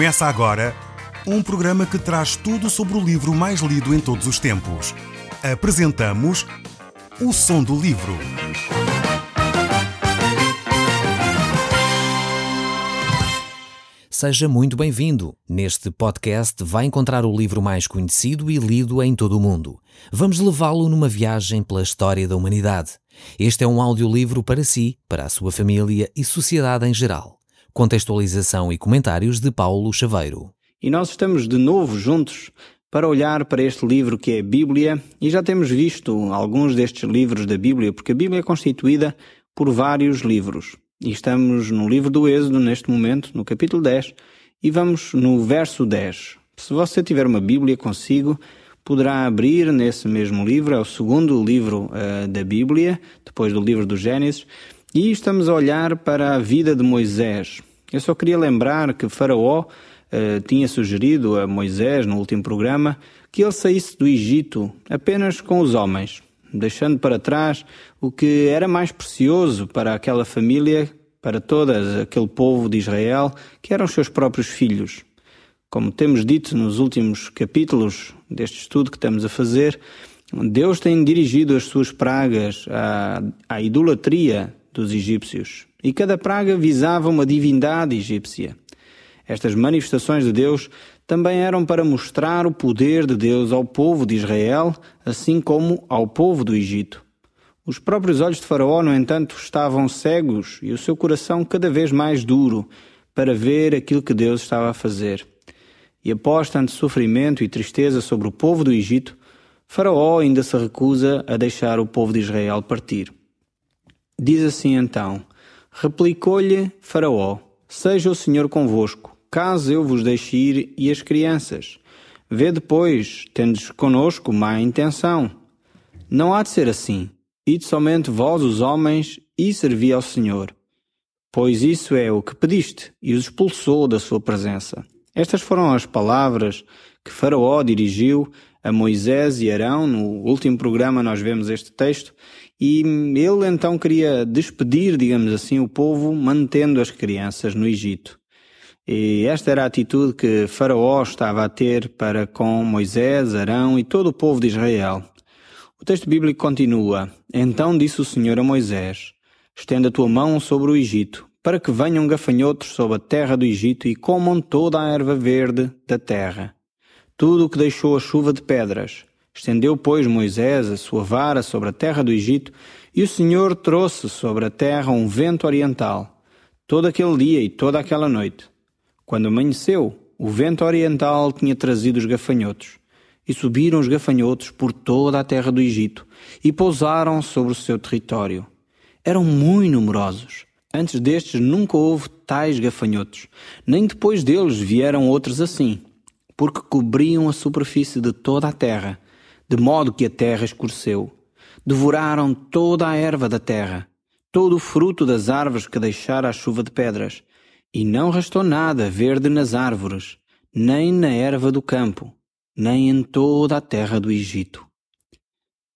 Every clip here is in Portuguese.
Começa agora um programa que traz tudo sobre o livro mais lido em todos os tempos. Apresentamos O Som do Livro. Seja muito bem-vindo. Neste podcast vai encontrar o livro mais conhecido e lido em todo o mundo. Vamos levá-lo numa viagem pela história da humanidade. Este é um audiolivro para si, para a sua família e sociedade em geral. Contextualização e comentários de Paulo Chaveiro. E nós estamos de novo juntos para olhar para este livro que é a Bíblia, e já temos visto alguns destes livros da Bíblia, porque a Bíblia é constituída por vários livros. E estamos no livro do Êxodo neste momento, no capítulo 10, e vamos no verso 10. Se você tiver uma Bíblia consigo, poderá abrir nesse mesmo livro, é o segundo livro da Bíblia, depois do livro do Gênesis, e estamos a olhar para a vida de Moisés. Eu só queria lembrar que Faraó tinha sugerido a Moisés, no último programa, que ele saísse do Egito apenas com os homens, deixando para trás o que era mais precioso para aquela família, para todo aquele povo de Israel, que eram os seus próprios filhos. Como temos dito nos últimos capítulos deste estudo que estamos a fazer, Deus tem dirigido as suas pragas à idolatria dos egípcios, e cada praga visava uma divindade egípcia. Estas manifestações de Deus também eram para mostrar o poder de Deus ao povo de Israel, assim como ao povo do Egito. Os próprios olhos de Faraó, no entanto, estavam cegos e o seu coração cada vez mais duro para ver aquilo que Deus estava a fazer. E após tanto sofrimento e tristeza sobre o povo do Egito, Faraó ainda se recusa a deixar o povo de Israel partir. Diz assim então: replicou-lhe Faraó: seja o Senhor convosco, caso eu vos deixe ir e as crianças. Vede, pois, tendes conosco má intenção. Não há de ser assim. Ide somente vós, os homens, e servi ao Senhor. Pois isso é o que pediste, e os expulsou da sua presença. Estas foram as palavras que Faraó dirigiu a Moisés e Arão. No último programa nós vemos este texto, e ele então queria despedir, digamos assim, o povo, mantendo as crianças no Egito. E esta era a atitude que Faraó estava a ter para com Moisés, Arão e todo o povo de Israel. O texto bíblico continua: então disse o Senhor a Moisés: estenda a tua mão sobre o Egito, para que venham gafanhotos sobre a terra do Egito e comam toda a erva verde da terra, tudo o que deixou a chuva de pedras. Estendeu, pois, Moisés a sua vara sobre a terra do Egito, e o Senhor trouxe sobre a terra um vento oriental, todo aquele dia e toda aquela noite. Quando amanheceu, o vento oriental tinha trazido os gafanhotos, e subiram os gafanhotos por toda a terra do Egito, e pousaram sobre o seu território. Eram muito numerosos. Antes destes nunca houve tais gafanhotos, nem depois deles vieram outros assim, porque cobriam a superfície de toda a terra, de modo que a terra escureceu. Devoraram toda a erva da terra, todo o fruto das árvores que deixara a chuva de pedras, e não restou nada verde nas árvores, nem na erva do campo, nem em toda a terra do Egito.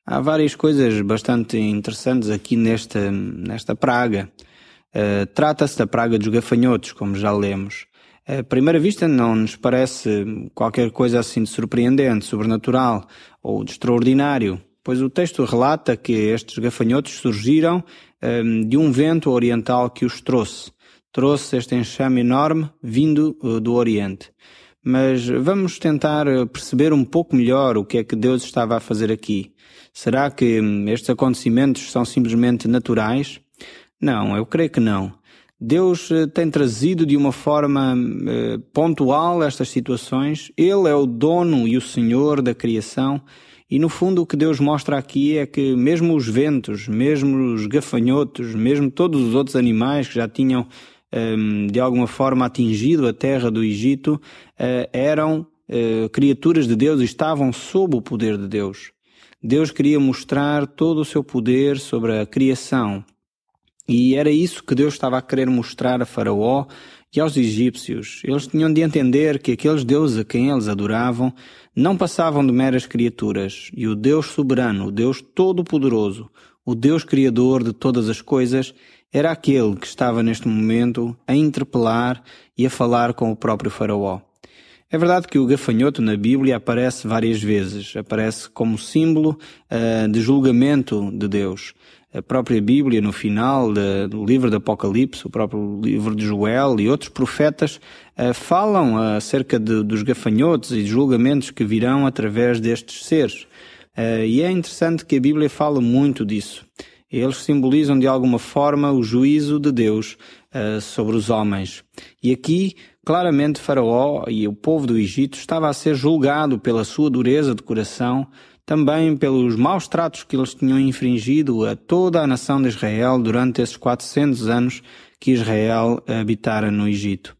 Há várias coisas bastante interessantes aqui nesta praga. Trata-se da praga dos gafanhotos, como já lemos. À primeira vista não nos parece qualquer coisa assim de surpreendente, sobrenatural ou de extraordinário, pois o texto relata que estes gafanhotos surgiram de um vento oriental que os trouxe. Trouxe este enxame enorme vindo do Oriente. Mas vamos tentar perceber um pouco melhor o que é que Deus estava a fazer aqui. Será que estes acontecimentos são simplesmente naturais? Não, eu creio que não. Deus tem trazido de uma forma pontual estas situações. Ele é o dono e o Senhor da criação, e no fundo o que Deus mostra aqui é que mesmo os ventos, mesmo os gafanhotos, mesmo todos os outros animais que já tinham de alguma forma atingido a terra do Egito, eram criaturas de Deus e estavam sob o poder de Deus. Deus queria mostrar todo o seu poder sobre a criação. E era isso que Deus estava a querer mostrar a Faraó e aos egípcios. Eles tinham de entender que aqueles deuses a quem eles adoravam não passavam de meras criaturas. E o Deus soberano, o Deus todo-poderoso, o Deus criador de todas as coisas, era aquele que estava neste momento a interpelar e a falar com o próprio Faraó. É verdade que o gafanhoto na Bíblia aparece várias vezes, aparece como símbolo de julgamento de Deus. A própria Bíblia, no final do livro do Apocalipse, o próprio livro de Joel e outros profetas falam acerca dos gafanhotos e de julgamentos que virão através destes seres. E é interessante que a Bíblia fala muito disso. Eles simbolizam de alguma forma o juízo de Deus sobre os homens. E aqui, claramente, Faraó e o povo do Egito estava a ser julgado pela sua dureza de coração, também pelos maus tratos que eles tinham infringido a toda a nação de Israel durante esses 400 anos que Israel habitara no Egito.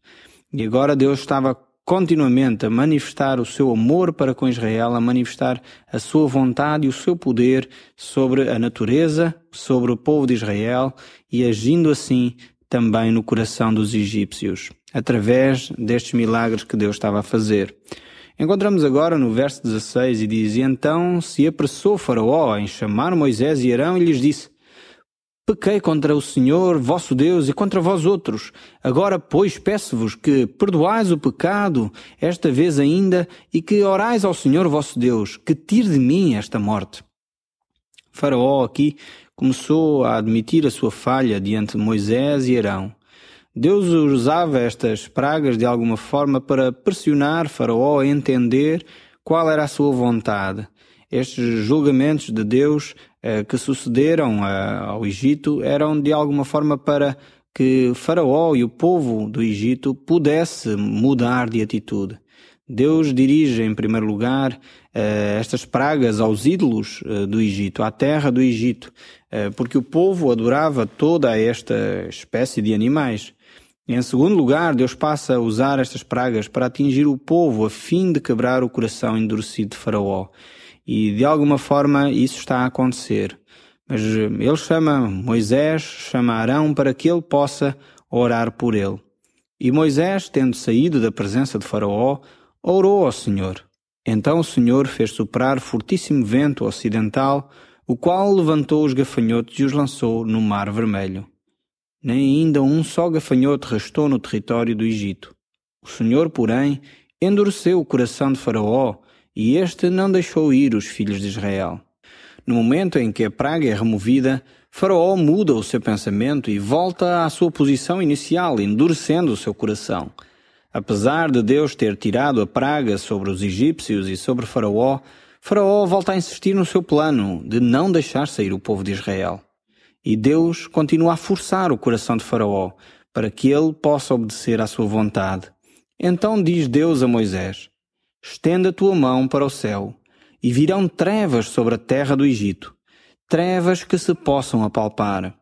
E agora Deus estava continuamente a manifestar o seu amor para com Israel, a manifestar a sua vontade e o seu poder sobre a natureza, sobre o povo de Israel e agindo assim também no coração dos egípcios, através destes milagres que Deus estava a fazer. Encontramos agora no verso 16 e diz: Então se apressou Faraó em chamar Moisés e Arão e lhes disse: Pequei contra o Senhor, vosso Deus, e contra vós outros. Agora, pois, peço-vos que perdoais o pecado, esta vez ainda, e que orais ao Senhor vosso Deus, que tire de mim esta morte. Faraó aqui começou a admitir a sua falha diante de Moisés e Arão. Deus usava estas pragas de alguma forma para pressionar Faraó a entender qual era a sua vontade. Estes julgamentos de Deus que sucederam ao Egito eram de alguma forma para que Faraó e o povo do Egito pudesse mudar de atitude. Deus dirige em primeiro lugar estas pragas aos ídolos do Egito, à terra do Egito, porque o povo adorava toda esta espécie de animais. Em segundo lugar, Deus passa a usar estas pragas para atingir o povo a fim de quebrar o coração endurecido de Faraó. E de alguma forma isso está a acontecer. Mas ele chama Moisés, chama Arão para que ele possa orar por ele. E Moisés, tendo saído da presença de Faraó, orou ao Senhor. Então o Senhor fez soprar fortíssimo vento ocidental, o qual levantou os gafanhotos e os lançou no Mar Vermelho. Nem ainda um só gafanhoto restou no território do Egito. O Senhor, porém, endureceu o coração de Faraó, e este não deixou ir os filhos de Israel. No momento em que a praga é removida, Faraó muda o seu pensamento e volta à sua posição inicial, endurecendo o seu coração. Apesar de Deus ter tirado a praga sobre os egípcios e sobre Faraó, Faraó volta a insistir no seu plano de não deixar sair o povo de Israel. E Deus continua a forçar o coração de Faraó para que ele possa obedecer à sua vontade. Então diz Deus a Moisés: Estende a tua mão para o céu, e virão trevas sobre a terra do Egito, trevas que se possam apalpar.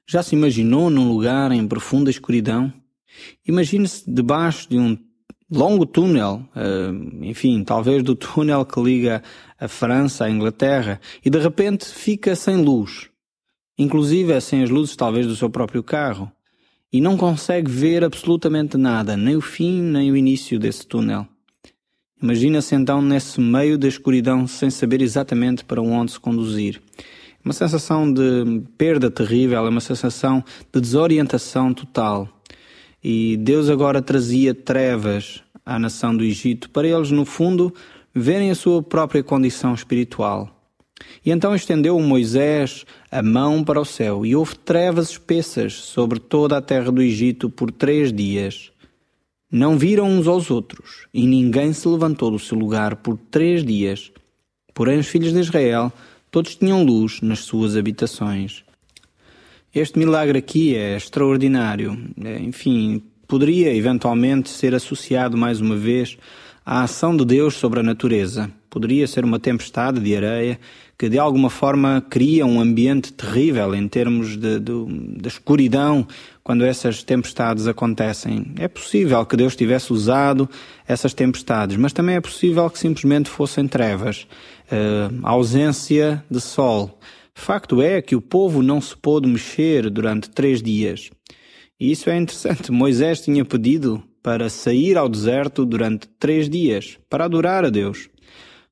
Já se imaginou num lugar em profunda escuridão? Imagine-se debaixo de um longo túnel, talvez do túnel que liga a França à Inglaterra, e de repente fica sem luz, inclusive sem as luzes talvez do seu próprio carro, e não consegue ver absolutamente nada, nem o fim nem o início desse túnel. Imagina-se então nesse meio da escuridão sem saber exatamente para onde se conduzir. É uma sensação de perda terrível, é uma sensação de desorientação total. E Deus agora trazia trevas à nação do Egito para eles, no fundo, verem a sua própria condição espiritual. E então estendeu Moisés a mão para o céu e houve trevas espessas sobre toda a terra do Egito por 3 dias. Não viram uns aos outros, e ninguém se levantou do seu lugar por 3 dias. Porém os filhos de Israel, todos tinham luz nas suas habitações. Este milagre aqui é extraordinário. Poderia eventualmente ser associado mais uma vez à ação de Deus sobre a natureza. Poderia ser uma tempestade de areia que de alguma forma cria um ambiente terrível em termos de escuridão quando essas tempestades acontecem. É possível que Deus tivesse usado essas tempestades, mas também é possível que simplesmente fossem trevas, ausência de sol. Facto é que o povo não se pôde mexer durante 3 dias. E isso é interessante. Moisés tinha pedido para sair ao deserto durante 3 dias, para adorar a Deus.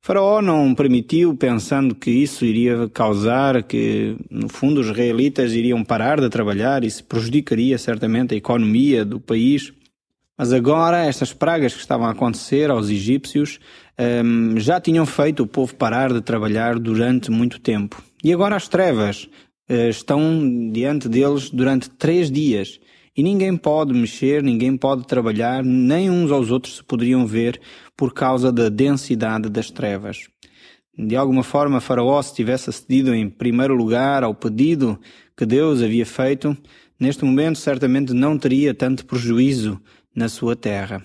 Faraó não permitiu, pensando que isso iria causar que, no fundo, os israelitas iriam parar de trabalhar e se prejudicaria certamente a economia do país. Mas agora estas pragas que estavam a acontecer aos egípcios já tinham feito o povo parar de trabalhar durante muito tempo. E agora as trevas estão diante deles durante 3 dias. E ninguém pode mexer, ninguém pode trabalhar, nem uns aos outros se poderiam ver por causa da densidade das trevas. De alguma forma, Faraó, se tivesse acedido em primeiro lugar ao pedido que Deus havia feito, neste momento certamente não teria tanto prejuízo na sua terra.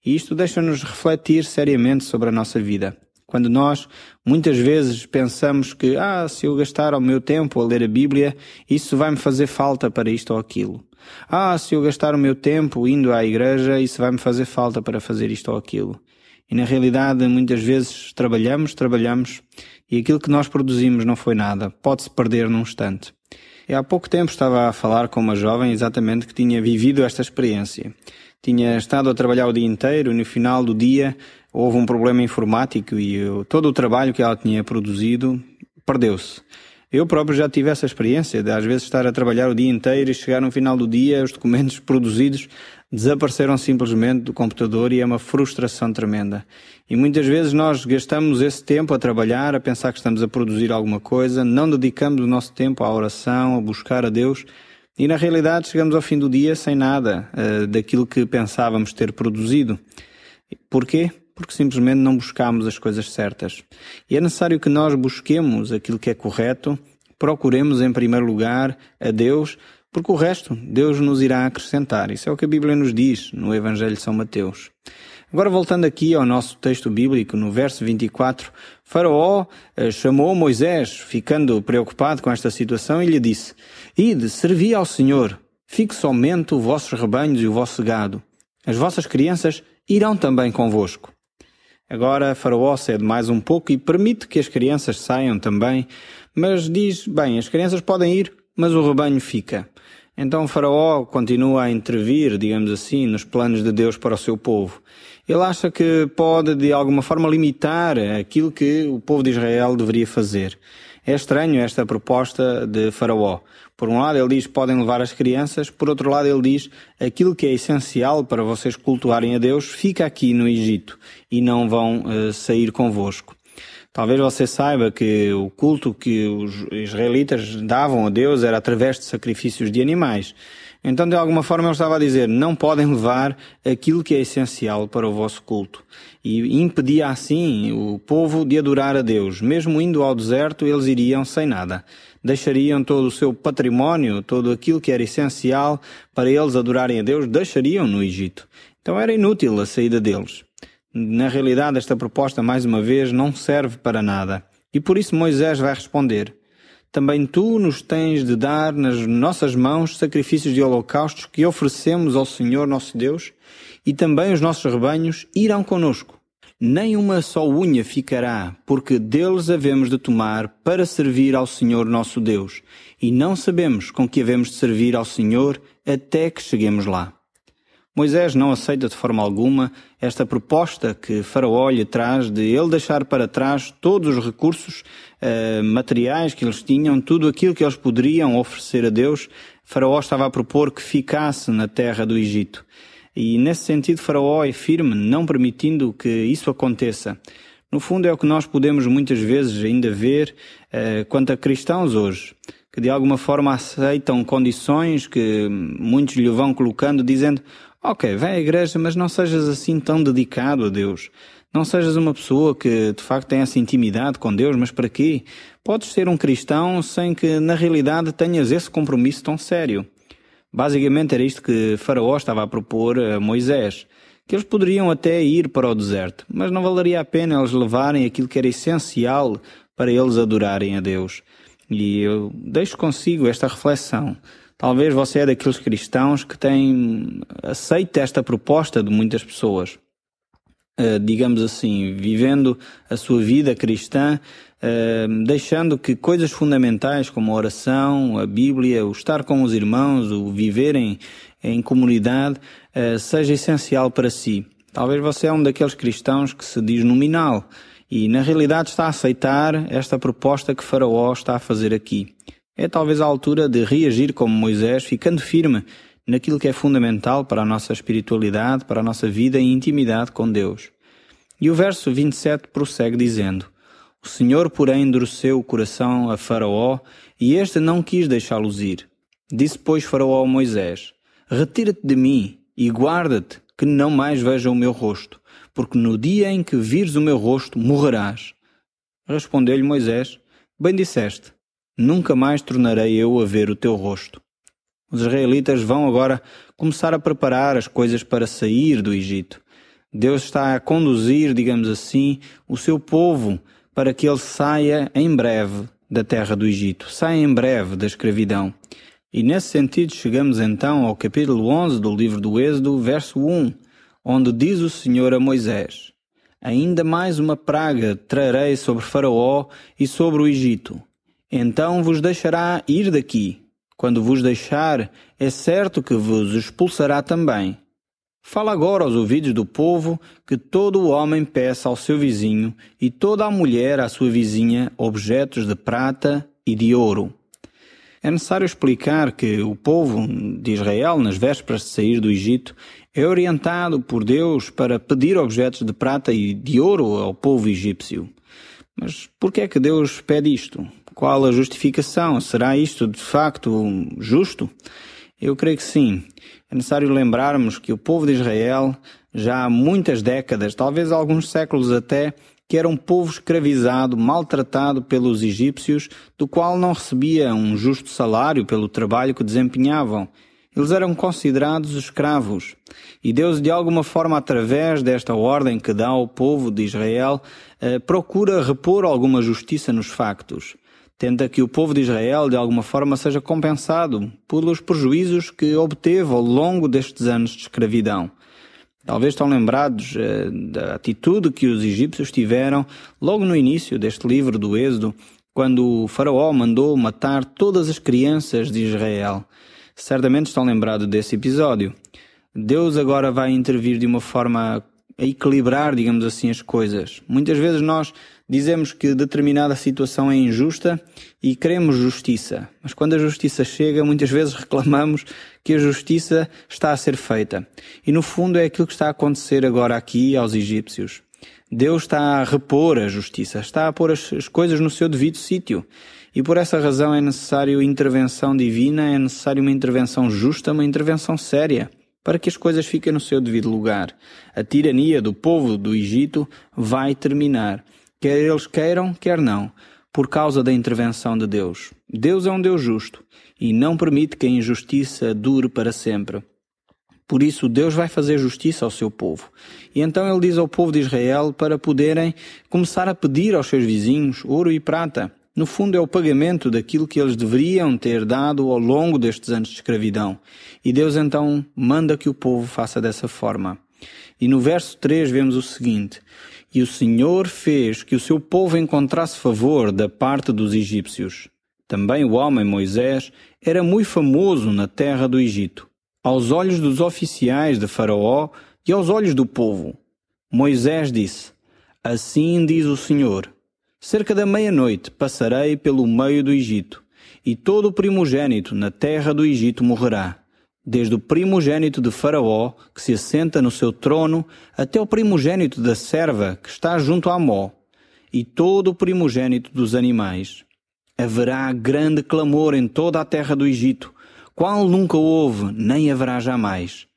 E isto deixa-nos refletir seriamente sobre a nossa vida. Quando nós muitas vezes pensamos que, se eu gastar o meu tempo a ler a Bíblia, isso vai-me fazer falta para isto ou aquilo. Se eu gastar o meu tempo indo à igreja, isso vai-me fazer falta para fazer isto ou aquilo. E na realidade, muitas vezes trabalhamos, e aquilo que nós produzimos não foi nada. Pode-se perder num instante. E há pouco tempo estava a falar com uma jovem exatamente que tinha vivido esta experiência. Tinha estado a trabalhar o dia inteiro e no final do dia houve um problema informático e todo o trabalho que ela tinha produzido perdeu-se. Eu próprio já tive essa experiência de às vezes estar a trabalhar o dia inteiro e chegar no final do dia, os documentos produzidos desapareceram simplesmente do computador e é uma frustração tremenda. E muitas vezes nós gastamos esse tempo a trabalhar, a pensar que estamos a produzir alguma coisa, não dedicamos o nosso tempo à oração, a buscar a Deus e na realidade chegamos ao fim do dia sem nada daquilo que pensávamos ter produzido. Porquê? Porque simplesmente não buscamos as coisas certas. E é necessário que nós busquemos aquilo que é correto, procuremos em primeiro lugar a Deus, porque o resto Deus nos irá acrescentar. Isso é o que a Bíblia nos diz no Evangelho de São Mateus. Agora voltando aqui ao nosso texto bíblico, no verso 24, Faraó chamou Moisés, ficando preocupado com esta situação, e lhe disse: Ide, servi ao Senhor, fique somente os vossos rebanhos e o vosso gado. As vossas crianças irão também convosco. Agora Faraó cede mais um pouco e permite que as crianças saiam também, mas diz, bem, as crianças podem ir, mas o rebanho fica. Então Faraó continua a intervir, digamos assim, nos planos de Deus para o seu povo. Ele acha que pode, de alguma forma, limitar aquilo que o povo de Israel deveria fazer. É estranho esta proposta de Faraó. Por um lado ele diz, podem levar as crianças, por outro lado ele diz, aquilo que é essencial para vocês cultuarem a Deus fica aqui no Egito e não vão sair convosco. Talvez você saiba que o culto que os israelitas davam a Deus era através de sacrifícios de animais. Então, de alguma forma, ele estava a dizer, não podem levar aquilo que é essencial para o vosso culto. E impedia assim o povo de adorar a Deus. Mesmo indo ao deserto, eles iriam sem nada. Deixariam todo o seu património, todo aquilo que era essencial para eles adorarem a Deus, deixariam no Egito. Então era inútil a saída deles. Na realidade, esta proposta, mais uma vez, não serve para nada. E por isso Moisés vai responder, também tu nos tens de dar nas nossas mãos sacrifícios de holocaustos que oferecemos ao Senhor nosso Deus, e também os nossos rebanhos irão conosco. Nem uma só unha ficará, porque deles havemos de tomar para servir ao Senhor nosso Deus, e não sabemos com que havemos de servir ao Senhor até que cheguemos lá. Moisés não aceita de forma alguma esta proposta que Faraó lhe traz de ele deixar para trás todos os recursos materiais que eles tinham, tudo aquilo que eles poderiam oferecer a Deus. Faraó estava a propor que ficasse na terra do Egito. E nesse sentido Faraó é firme, não permitindo que isso aconteça. No fundo é o que nós podemos muitas vezes ainda ver quanto a cristãos hoje, que de alguma forma aceitam condições que muitos lhe vão colocando, dizendo, ok, vai à igreja, mas não sejas assim tão dedicado a Deus. Não sejas uma pessoa que de facto tem essa intimidade com Deus, mas para quê? Podes ser um cristão sem que na realidade tenhas esse compromisso tão sério. Basicamente era isto que Faraó estava a propor a Moisés, que eles poderiam até ir para o deserto, mas não valeria a pena eles levarem aquilo que era essencial para eles adorarem a Deus. E eu deixo consigo esta reflexão. Talvez você é daqueles cristãos que aceita esta proposta de muitas pessoas. Digamos assim, vivendo a sua vida cristã, deixando que coisas fundamentais como a oração, a Bíblia, o estar com os irmãos, o viver em comunidade, seja essencial para si. Talvez você é um daqueles cristãos que se diz nominal e na realidade está a aceitar esta proposta que Faraó está a fazer aqui. É talvez a altura de reagir como Moisés, ficando firme naquilo que é fundamental para a nossa espiritualidade, para a nossa vida e intimidade com Deus. E o verso 27 prossegue dizendo: O Senhor, porém, endureceu o coração a Faraó, e este não quis deixá-los ir. Disse, pois, Faraó a Moisés: Retira-te de mim e guarda-te, que não mais veja o meu rosto, porque no dia em que vires o meu rosto, morrerás. Respondeu-lhe Moisés: Bem disseste, nunca mais tornarei eu a ver o teu rosto. Os israelitas vão agora começar a preparar as coisas para sair do Egito. Deus está a conduzir, digamos assim, o seu povo para que ele saia em breve da terra do Egito, saia em breve da escravidão. E nesse sentido chegamos então ao capítulo 11 do livro do Êxodo, verso 1, onde diz o Senhor a Moisés: Ainda mais uma praga trarei sobre Faraó e sobre o Egito. Então vos deixará ir daqui. Quando vos deixar, é certo que vos expulsará também. Fala agora aos ouvidos do povo que todo o homem peça ao seu vizinho e toda a mulher à sua vizinha objetos de prata e de ouro. É necessário explicar que o povo de Israel, nas vésperas de sair do Egito, é orientado por Deus para pedir objetos de prata e de ouro ao povo egípcio. Mas por que é que Deus pede isto? Qual a justificação? Será isto de facto justo? Eu creio que sim. É necessário lembrarmos que o povo de Israel, já há muitas décadas, talvez alguns séculos até, que era um povo escravizado, maltratado pelos egípcios, do qual não recebia um justo salário pelo trabalho que desempenhavam. Eles eram considerados escravos. E Deus, de alguma forma, através desta ordem que dá ao povo de Israel, procura repor alguma justiça nos factos. Tenta que o povo de Israel, de alguma forma, seja compensado pelos prejuízos que obteve ao longo destes anos de escravidão. Talvez estão lembrados da atitude que os egípcios tiveram logo no início deste livro do Êxodo, quando o Faraó mandou matar todas as crianças de Israel. Certamente estão lembrados desse episódio. Deus agora vai intervir de uma forma a equilibrar, digamos assim, as coisas. Muitas vezes nós dizemos que determinada situação é injusta e queremos justiça. Mas quando a justiça chega, muitas vezes reclamamos que a justiça está a ser feita. E no fundo é aquilo que está a acontecer agora aqui aos egípcios. Deus está a repor a justiça, está a pôr as coisas no seu devido sítio. E por essa razão é necessário intervenção divina, é necessário uma intervenção justa, uma intervenção séria, para que as coisas fiquem no seu devido lugar. A tirania do povo do Egito vai terminar, quer eles queiram, quer não, por causa da intervenção de Deus. Deus é um Deus justo e não permite que a injustiça dure para sempre. Por isso Deus vai fazer justiça ao seu povo. E então ele diz ao povo de Israel para poderem começar a pedir aos seus vizinhos ouro e prata. No fundo é o pagamento daquilo que eles deveriam ter dado ao longo destes anos de escravidão. E Deus então manda que o povo faça dessa forma. E no verso 3 vemos o seguinte: E o Senhor fez que o seu povo encontrasse favor da parte dos egípcios. Também o homem Moisés era muito famoso na terra do Egito, aos olhos dos oficiais de Faraó e aos olhos do povo. Moisés disse: Assim diz o Senhor: Cerca da meia-noite passarei pelo meio do Egito, e todo o primogênito na terra do Egito morrerá, desde o primogênito de Faraó, que se assenta no seu trono, até o primogênito da serva, que está junto a Mó, e todo o primogênito dos animais. Haverá grande clamor em toda a terra do Egito, qual nunca houve, nem haverá jamais.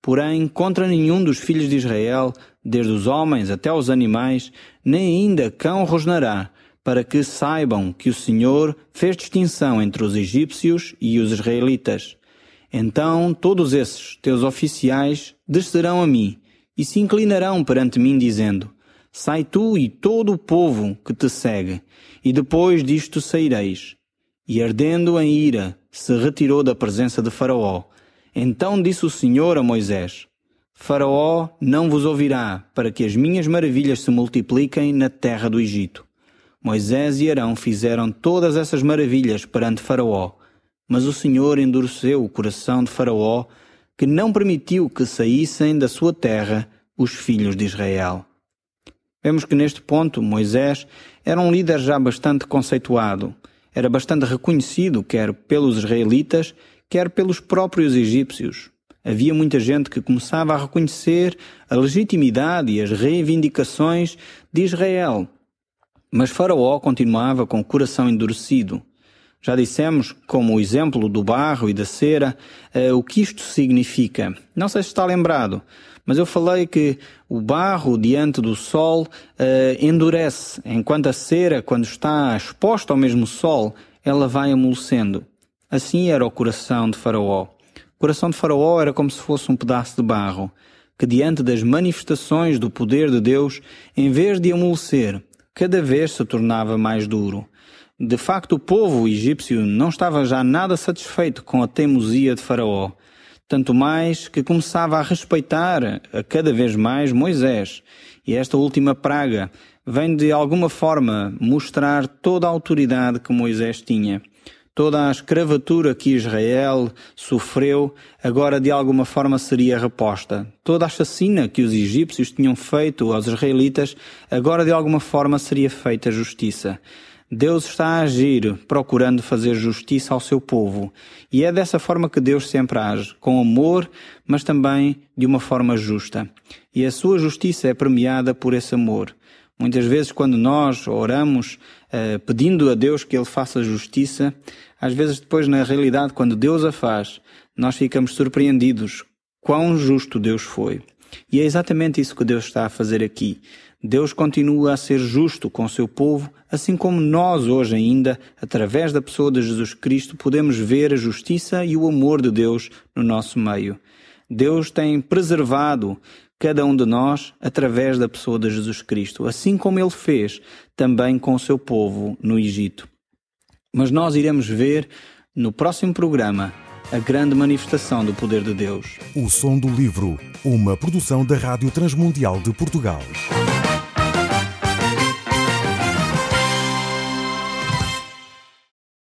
Porém, contra nenhum dos filhos de Israel, desde os homens até os animais, nem ainda cão rosnará, para que saibam que o Senhor fez distinção entre os egípcios e os israelitas. Então todos esses teus oficiais descerão a mim e se inclinarão perante mim, dizendo: Sai tu e todo o povo que te segue, e depois disto saireis. E ardendo em ira, se retirou da presença de Faraó. Então disse o Senhor a Moisés: Faraó não vos ouvirá, para que as minhas maravilhas se multipliquem na terra do Egito. Moisés e Arão fizeram todas essas maravilhas perante Faraó, mas o Senhor endureceu o coração de Faraó, que não permitiu que saíssem da sua terra os filhos de Israel. Vemos que neste ponto Moisés era um líder já bastante conceituado. Era bastante reconhecido quer pelos israelitas, quer pelos próprios egípcios. Havia muita gente que começava a reconhecer a legitimidade e as reivindicações de Israel. Mas Faraó continuava com o coração endurecido. Já dissemos, como o exemplo do barro e da cera, o que isto significa. Não sei se está lembrado, mas eu falei que o barro diante do sol endurece, enquanto a cera, quando está exposta ao mesmo sol, ela vai amolecendo. Assim era o coração de Faraó. O coração de Faraó era como se fosse um pedaço de barro, que diante das manifestações do poder de Deus, em vez de amolecer, cada vez se tornava mais duro. De facto, o povo egípcio não estava já nada satisfeito com a teimosia de Faraó, tanto mais que começava a respeitar a cada vez mais Moisés. E esta última praga vem de alguma forma mostrar toda a autoridade que Moisés tinha. Toda a escravatura que Israel sofreu, agora de alguma forma seria reposta. Toda a chacina que os egípcios tinham feito aos israelitas, agora de alguma forma seria feita justiça. Deus está a agir, procurando fazer justiça ao seu povo. E é dessa forma que Deus sempre age, com amor, mas também de uma forma justa. E a sua justiça é premiada por esse amor. Muitas vezes, quando nós oramos pedindo a Deus que Ele faça justiça, às vezes depois, na realidade, quando Deus a faz, nós ficamos surpreendidos quão justo Deus foi. E é exatamente isso que Deus está a fazer aqui. Deus continua a ser justo com o seu povo, assim como nós hoje ainda, através da pessoa de Jesus Cristo, podemos ver a justiça e o amor de Deus no nosso meio. Deus tem preservado cada um de nós através da pessoa de Jesus Cristo, assim como Ele fez também com o seu povo no Egito. Mas nós iremos ver no próximo programa a grande manifestação do poder de Deus. O Som do Livro, uma produção da Rádio Transmundial de Portugal.